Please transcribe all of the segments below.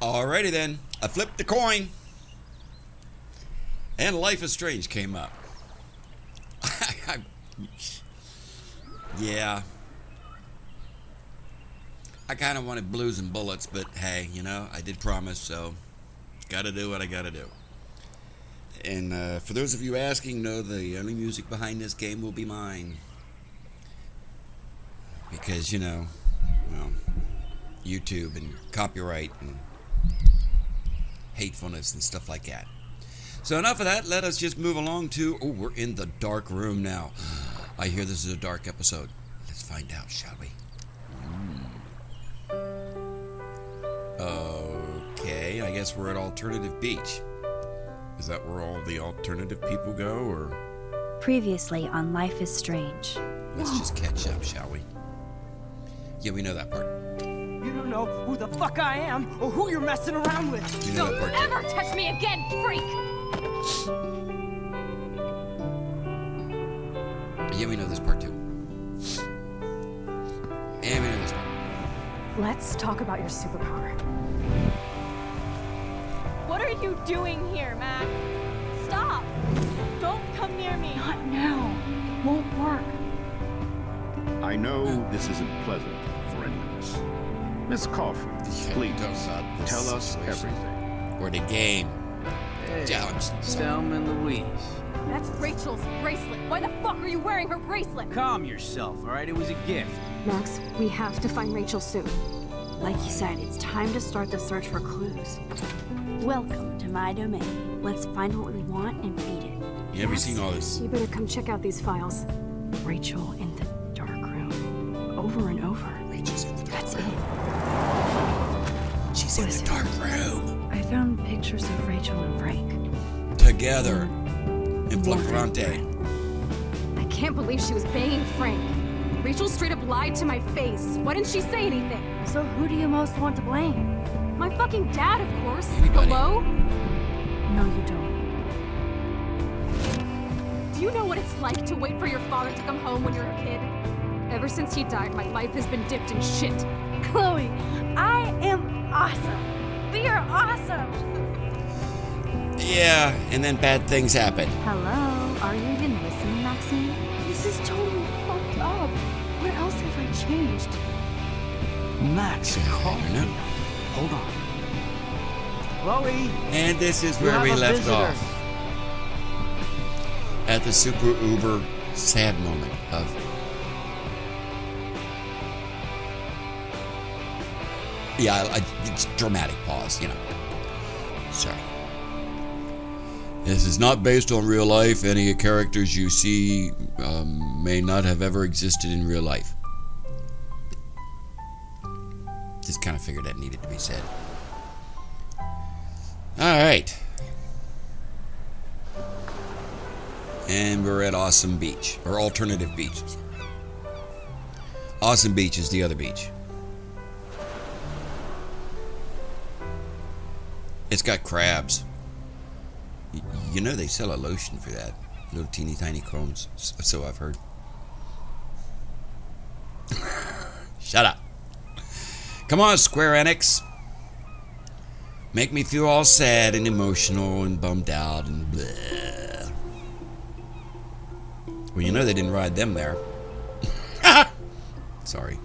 Alrighty then. I flipped the coin. And Life is Strange came up. Yeah. I kind of wanted blues and bullets, but hey, I did promise, so gotta do what I gotta do. And for those of you asking, no, the only music behind this game will be mine. Because, YouTube and copyright and hatefulness and stuff like that. So enough of that, let us just move along to, we're in the dark room now. I hear this is a dark episode. Let's find out, shall we? Okay, I guess we're at Alternative Beach. Is that where all the alternative people go, or? Previously on Life is Strange. Let's just catch up, shall we? Yeah, we know that part. You don't know who the fuck I am or who you're messing around with. We know that part Don't ever too. touch me again, freak! Yeah, we know this part too. And we know this part. Let's talk about your superpower. What are you doing here, Max? Stop! Don't come near me! Not now. It won't work. I know this isn't pleasant for any of us. Miss Coffee, please tell us everything. Or the game. Hey, Challenge. Thelma and Louise. That's Rachel's bracelet. Why the fuck are you wearing her bracelet? Calm yourself, all right? It was a gift. Max, we have to find Rachel soon. Like you said, it's time to start the search for clues. Welcome to my domain. Let's find what we want and beat it. You ever seen all this? You better come check out these files. Rachel in the dark room. Over and over. Rachel's in the dark That's room. it. She's in the dark room. I found pictures of Rachel and Frank. Together. In flagrante. I can't believe she was banging Frank. Rachel straight up lied to my face. Why didn't she say anything? So who do you most want to blame? My fucking dad, of course. Anybody. Hello? No, you don't. Do you know what it's like to wait for your father to come home when you're a kid? Ever since he died, my life has been dipped in shit. Chloe, I am awesome. We are awesome. Yeah, and then bad things happen. Hello? Are you even listening, Maxine? This is totally fucked up. What else have I changed? Max, I don't Coffee. know. Hold on. Chloe! And this is You where have we a left visitor. off. At the super uber sad moment of it's dramatic pause, Sorry. This is not based on real life. Any characters you see may not have ever existed in real life. Just kind of figured that needed to be said. Alright. And we're at Awesome Beach. Or Alternative Beach. Awesome Beach is the other beach. It's got crabs. You know they sell a lotion for that. Little teeny tiny combs. So I've heard. Shut up. Come on, Square Enix. Make me feel all sad and emotional and bummed out and bleh. Well, you know they didn't ride them there. Sorry.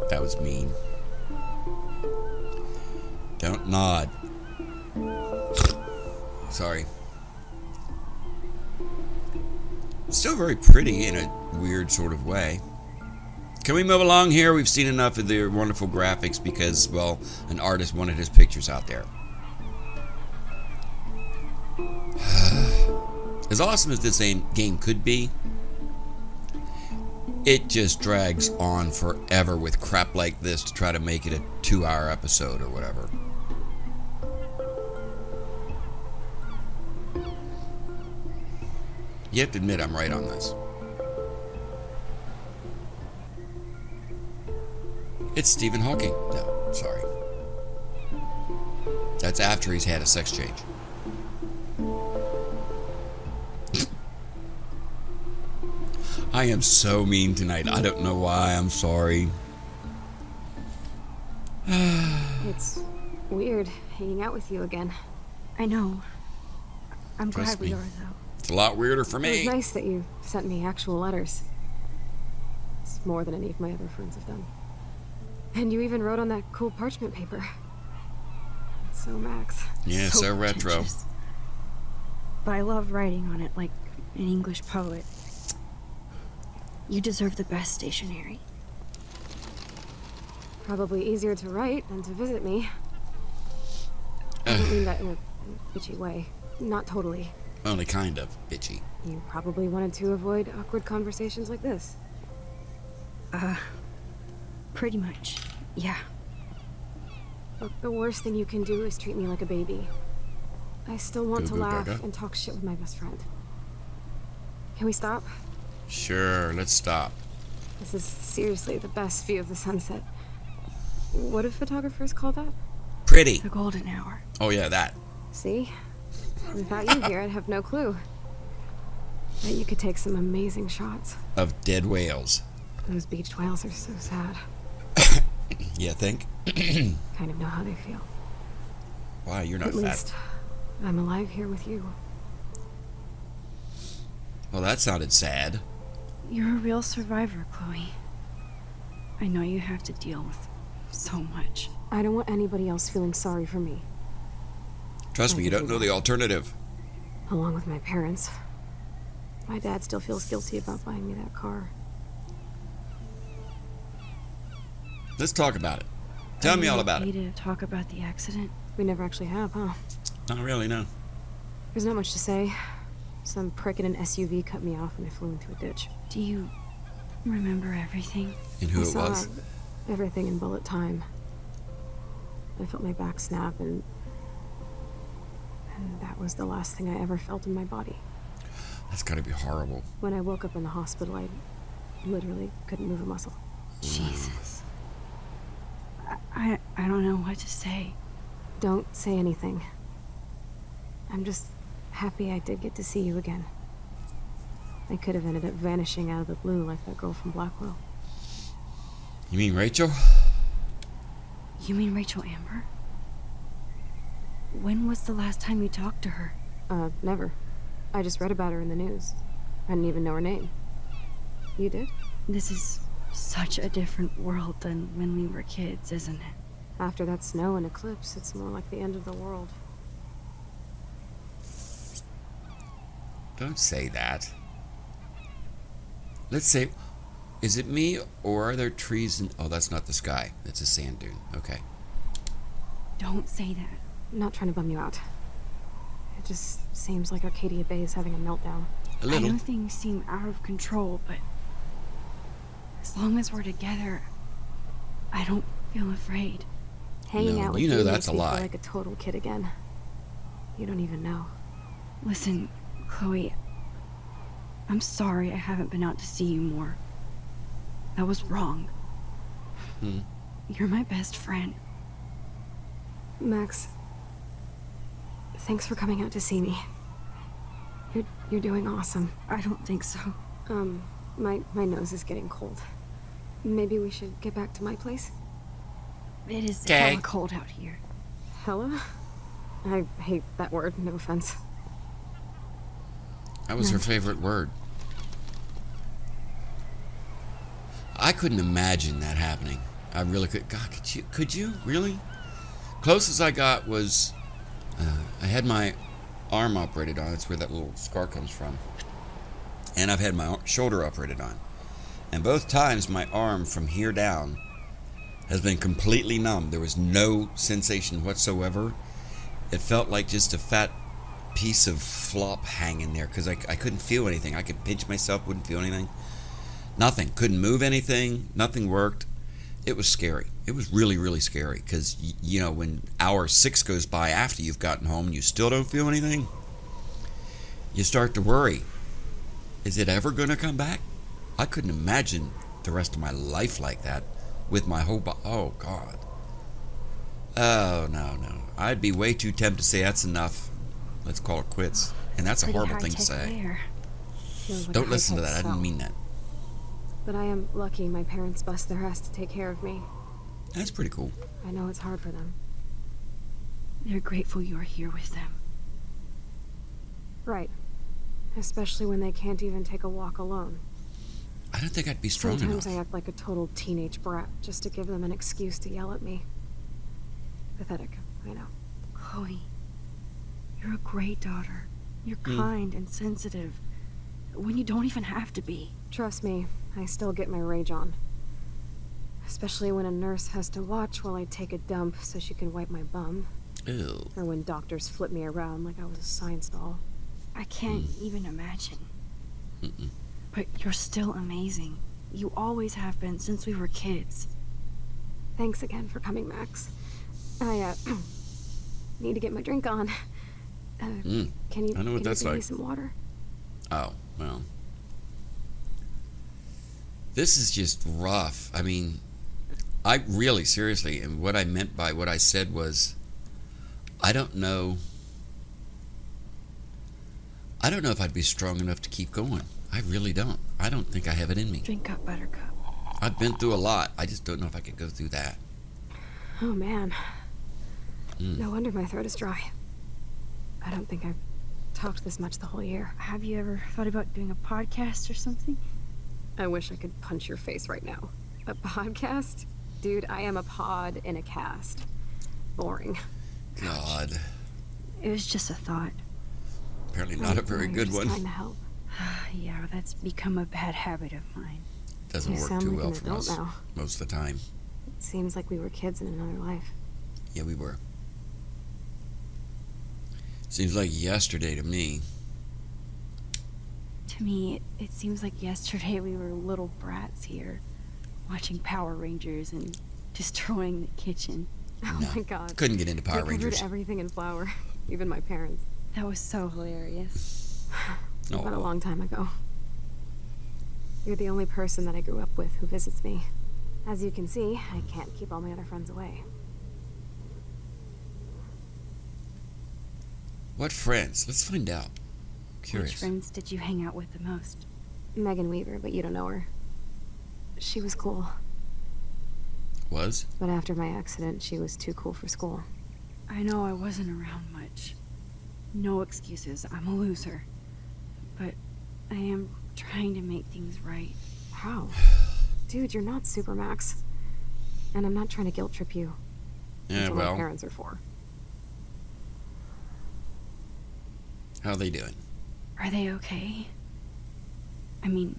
That was mean. Don't nod. Sorry. Still very pretty in a weird sort of way. Can we move along here? We've seen enough of their wonderful graphics because, well, an artist wanted his pictures out there. As awesome as this game could be, it just drags on forever with crap like this to try to make it a 2-hour episode or whatever. You have to admit I'm right on this. It's Stephen Hawking. No, sorry. That's after he's had a sex change. I am so mean tonight. I don't know why. I'm sorry. It's weird hanging out with you again. I know. I'm Trust glad we me. are, though. It's a lot weirder for It me. was nice that you sent me actual letters. It's more than any of my other friends have done. And you even wrote on that cool parchment paper. It's so Max. Yeah, so retro. pretentious. But I love writing on it like an English poet. You deserve the best stationery. Probably easier to write than to visit me. I don't mean that in a bitchy way. Not totally. Only kind of bitchy. You probably wanted to avoid awkward conversations like this. Pretty much, yeah. Look, the worst thing you can do is treat me like a baby. I still want to Goo goo laugh gaga. and talk shit with my best friend. Can we stop? Sure, let's stop. This is seriously the best view of the sunset. What do photographers call that? Pretty. The golden hour. Oh yeah, that. See? Without you here, I'd have no clue. Bet you could take some amazing shots. Of dead whales. Those beached whales are so sad. You think? Kind of know how they feel. Why, you're not At fat. least, I'm alive here with you. Well, that sounded sad. You're a real survivor, Chloe. I know you have to deal with so much. I don't want anybody else feeling sorry for me, Trust me, you don't know the alternative. along with my parents. My dad still feels guilty about buying me that car. Let's talk about it. Tell me all about it. To talk about the accident. We never actually have, huh? Not really, no. There's not much to say. Some prick in an SUV cut me off and I flew into a ditch. Do you remember everything? And who I it saw was? everything in bullet time. I felt my back snap and that was the last thing I ever felt in my body. That's gotta be horrible. When I woke up in the hospital, I literally couldn't move a muscle. Jesus. I don't know what to say. Don't say anything. I'm just happy I did get to see you again. I could have ended up vanishing out of the blue like that girl from Blackwell. You mean Rachel? You mean Rachel Amber? When was the last time you talked to her? Never. I just read about her in the news. I didn't even know her name. You did? This is such a different world than when we were kids, isn't it? After that snow and eclipse, it's more like the end of the world. Don't say that. Let's say, is it me or are there trees in... Oh, that's not the sky. That's a sand dune. Okay. Don't say that. I'm not trying to bum you out. It just seems like Arcadia Bay is having a meltdown. A I little. know things seem out of control, but as long as we're together, I don't feel afraid. Hanging No, out with you know you that's makes a me lie. feel like a total kid again. You don't even know. Listen, Chloe, I'm sorry I haven't been out to see you more. That was wrong. You're my best friend. Max, thanks for coming out to see me. You're doing awesome. I don't think so. My nose is getting cold. Maybe we should get back to my place? It is Okay. hella cold out here. Hella? I hate that word, no offense. That was her favorite word. I couldn't imagine that happening. I really could. God, could you? Really? Closest I got was, I had my arm operated on. That's where that little scar comes from. And I've had my shoulder operated on. And both times my arm from here down has been completely numb. There was no sensation whatsoever. It felt like just a fat piece of flop hanging there because I couldn't feel anything. I could pinch myself, wouldn't feel anything. Nothing. Couldn't move anything. Nothing worked. It was scary. It was really, really scary because, you know, when hour 6 goes by after you've gotten home and you still don't feel anything, you start to worry. Is it ever going to come back? I couldn't imagine the rest of my life like that with my whole body. Oh, God. Oh, no. I'd be way too tempted to say that's enough. Let's call it quits. And that's a Pretty horrible thing to high-tech say. layer. Feels like Don't a listen to high-tech that. I didn't cell. mean that. But I am lucky my parents bust their ass to take care of me. That's pretty cool. I know it's hard for them. They're grateful you're here with them. Right. Especially when they can't even take a walk alone. I don't think I'd be strong Sometimes enough. I act like a total teenage brat just to give them an excuse to yell at me. Pathetic, I know. Chloe, you're a great daughter. You're kind and sensitive when you don't even have to be. Trust me, I still get my rage on. Especially when a nurse has to watch while I take a dump so she can wipe my bum. Ew. Or when doctors flip me around like I was a science doll. I can't even imagine. But you're still amazing. You always have been since we were kids. Thanks again for coming, Max. I, need to get my drink on. Can you, I know what that's give me like. some water? Oh, well. This is just rough. I mean, I really, seriously, and what I meant by what I said was, I don't know if I'd be strong enough to keep going. I really don't. I don't think I have it in me. Drink up, Buttercup. I've been through a lot. I just don't know if I could go through that. Oh, man. No wonder my throat is dry. I don't think I've talked this much the whole year. Have you ever thought about doing a podcast or something? I wish I could punch your face right now. A podcast? Dude, I am a pod in a cast. Boring. God. It was just a thought. Apparently not a very I'm good just one. trying to help. Yeah, that's become a bad habit of mine. Doesn't You work sound too like well an for adult us now. most of the time. It seems like we were kids in another life. Yeah, we were. Seems like yesterday to me. To me, it seems like yesterday we were little brats here, watching Power Rangers and destroying the kitchen. Oh No, my god. couldn't get into Power We covered Rangers. everything in flour. Even my parents. That was so hilarious. Oh, But a long time ago. You're the only person that I grew up with who visits me. As you can see, I can't keep all my other friends away. what friends? Let's find out. Which Curious. friends did you hang out with the most? Megan Weaver, but you don't know her. She was cool. Was? But after my accident, she was too cool for school. I know I wasn't around much. No excuses, I'm a loser. But I am trying to make things right. How? Dude, you're not Supermax. And I'm not trying to guilt trip you. Yeah, That's what my well, parents are for. how they doing? Are they okay? I mean,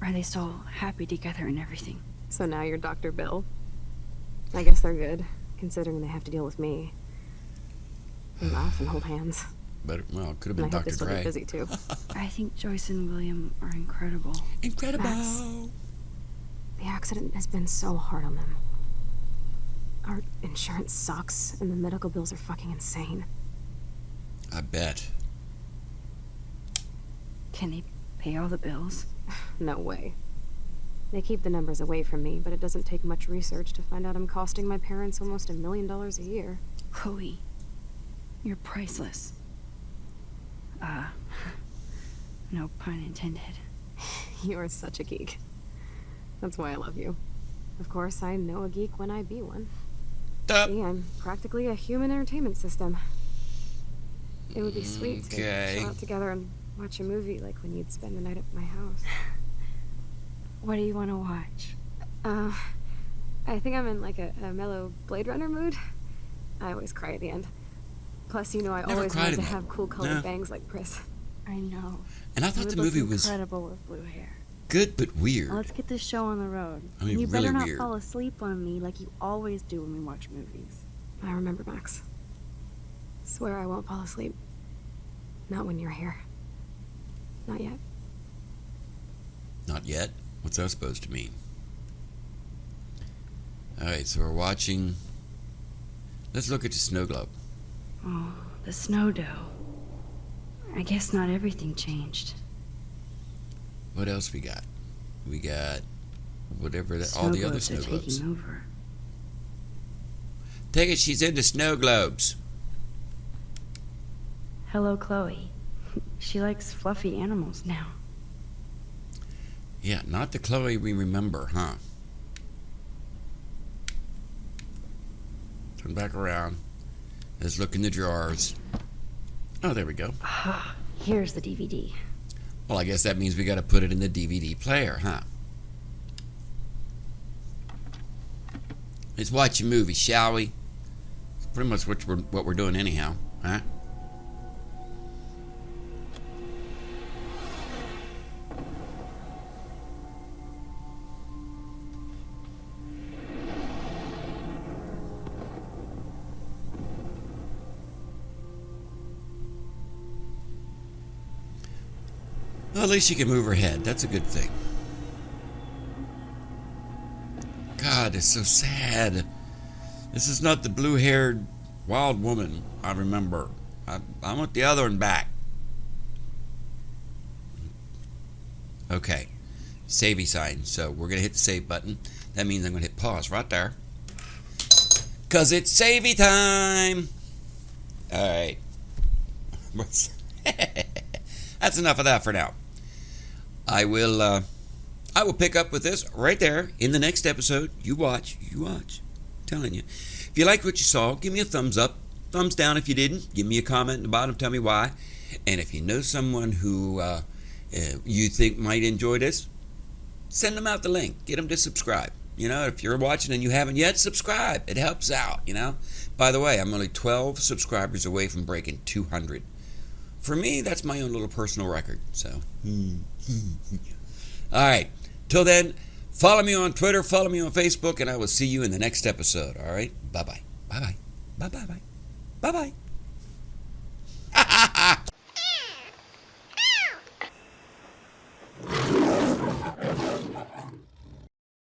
are they still happy together and everything? So now you're Dr. Bill. I guess they're good, considering they have to deal with me. They laugh and hold hands. But, well, it could have And I been hope they Dr. still get Dre. busy too. I think Joyce and William are incredible. Incredible. Max. The accident has been so hard on them. Our insurance sucks, and the medical bills are fucking insane. I bet. Can they pay all the bills? No way. They keep the numbers away from me, but it doesn't take much research to find out I'm costing my parents almost $1 million a year. Chloe, you're priceless. No pun intended. You are such a geek. That's why I love you. Of course, I know a geek when I be one. See, I'm practically a human entertainment system. It would be sweet to Okay. chill out together and watch a movie like when you'd spend the night at my house. What do you want to watch? I think I'm in like a mellow Blade Runner mood. I always cry at the end. Plus, you know, I Never always cried wanted to in that. have cool colored No. bangs like Pris. I know. And I You thought would the look movie was incredible with blue hair. good but weird. Let's get this show on the road. I mean, you really better not weird. fall asleep on me like you always do when we watch movies. I remember, Max. Swear I won't fall asleep. Not when you're here. Not yet. Not yet? What's that supposed to mean? Alright, so we're watching... Let's look at the snow globe. Oh, the snow dough. I guess not everything changed. What else we got? We got... whatever that... all Snow the other globes snow are globes. taking over. Take it she's into snow globes. Hello, Chloe. She likes fluffy animals now. Yeah, not the Chloe we remember, huh? Turn back around. Let's look in the drawers. Oh, there we go. Ah, here's the DVD. Well, I guess that means we got to put it in the DVD player, huh? Let's watch a movie, shall we? It's pretty much what we're doing anyhow, huh? Well, at least she can move her head. That's a good thing. God, it's so sad. This is not the blue-haired wild woman I remember. I want the other one back. Okay. Savey sign. So we're going to hit the save button. That means I'm going to hit pause right there. Because it's savey time. All right. That's enough of that for now. I will pick up with this right there in the next episode. You watch. I'm telling you. If you liked what you saw, give me a thumbs up. Thumbs down if you didn't. Give me a comment in the bottom. Tell me why. And if you know someone who you think might enjoy this, send them out the link. Get them to subscribe. You know, if you're watching and you haven't yet, subscribe. It helps out, you know. By the way, I'm only 12 subscribers away from breaking 200. For me, that's my own little personal record. So, all right. Till then, follow me on Twitter, follow me on Facebook, and I will see you in the next episode. All right? Bye-bye. Bye-bye. Bye-bye. Bye-bye. Bye-bye.